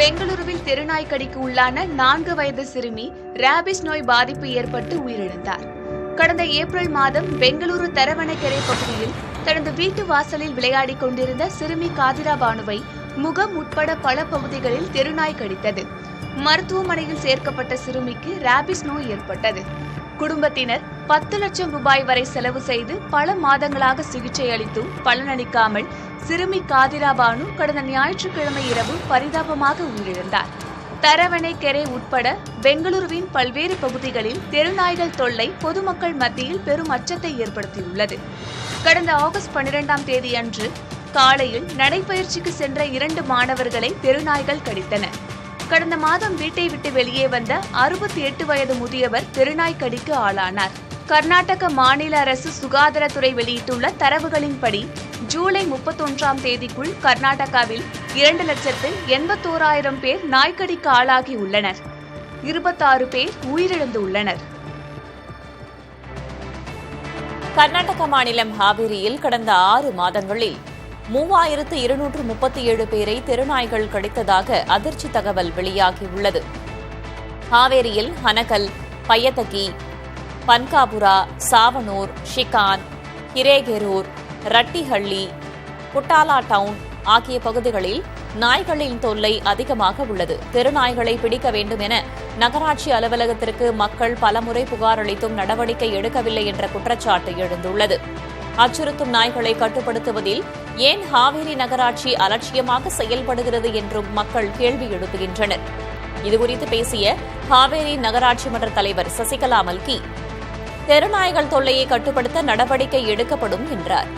பெங்களூருவில் தெருநாய் கடிக்கு உள்ளான 4 வயது சிறுமி ரேபிஸ் நோய் பாதிப்பு ஏற்பட்டு உயிரிழந்தார். கடந்த ஏப்ரல் மாதம் பெங்களூரு தரவணக்கரை பகுதியில் தனது வீட்டு வாசலில் விளையாடிக் கொண்டிருந்த சிறுமி காதிரா பானுவை முகம் உட்பட பல பகுதிகளில் தெருநாய் கடித்தது. மருத்துவமனையில் சேர்க்கப்பட்ட சிறுமிக்கு ரேபிஸ் நோய் ஏற்பட்டது. குடும்பத்தினர் 10 லட்சம் ரூபாய் வரை செலவு செய்து பல மாதங்களாக சிகிச்சை அளித்தும் பலனளிக்காமல் சிறுமி காதிரா பானு கடந்த ஞாயிற்றுக்கிழமை இரவு பரிதாபமாக உயிரிழந்தார். தரவணக்கரை உட்பட பெங்களூருவின் பல்வேறு பகுதிகளில் தெருநாய்கள் தொல்லை பொதுமக்கள் மத்தியில் பெரும் அச்சத்தை ஏற்படுத்தியுள்ளது. கடந்த ஆகஸ்ட் 12ஆம் தேதி அன்று காலையில் நடைபயிற்சிக்கு சென்ற 2 மாணவர்களை தெருநாய்கள் கடித்தன. கடந்த மாதம் வீட்டை விட்டு வெளியே வந்த 68 வயது முதியவர் தெருநாய் கடிக்கு ஆளானார். கர்நாடக மாநில அரசு சுகாதாரத்துறை வெளியிட்டுள்ள தரவுகளின்படி ஜூலை 31ஆம் தேதிக்குள் கர்நாடகாவில் 2,81,000 பேர் நாய்க்கடிக்கு ஆளாகி உள்ளனர். 26 பேர் உயிரிழந்துள்ளனர். கர்நாடக மாநிலம் ஹாவேரியில் கடந்த 6 மாதங்களில் 3,237 பேரை தெருநாய்கள் கடித்ததாக அதிர்ச்சி தகவல் வெளியாகியுள்ளது. ஹாவேரியில் ஹனகல், பையதகி, பன்காபுரா, சாவனூர், ஷிகான், ஹிரேகெரூர், ரட்டிஹள்ளி, குட்டாலா டவுன் ஆகிய பகுதிகளில் நாய்களின் தொல்லை அதிகமாக உள்ளது. தெருநாய்களை பிடிக்க வேண்டும் என நகராட்சி அலுவலகத்திற்கு மக்கள் பலமுறை புகார் அளித்தும் நடவடிக்கை எடுக்கவில்லை என்ற குற்றச்சாட்டு எழுந்துள்ளது. அச்சுறுத்தும் நாய்களை கட்டுப்படுத்துவதில் ஏன் ஹாவேரி நகராட்சி அலட்சியமாக செயல்படுகிறது என்றும் மக்கள் கேள்வி எழுப்புகின்றனர். இதுகுறித்து பேசிய ஹாவேரி நகராட்சி மன்ற தலைவர் சசிகலா மல்கி, தெருநாய்கள் தொல்லையை கட்டுப்படுத்த நடவடிக்கை எடுக்கப்படும் என்றார்.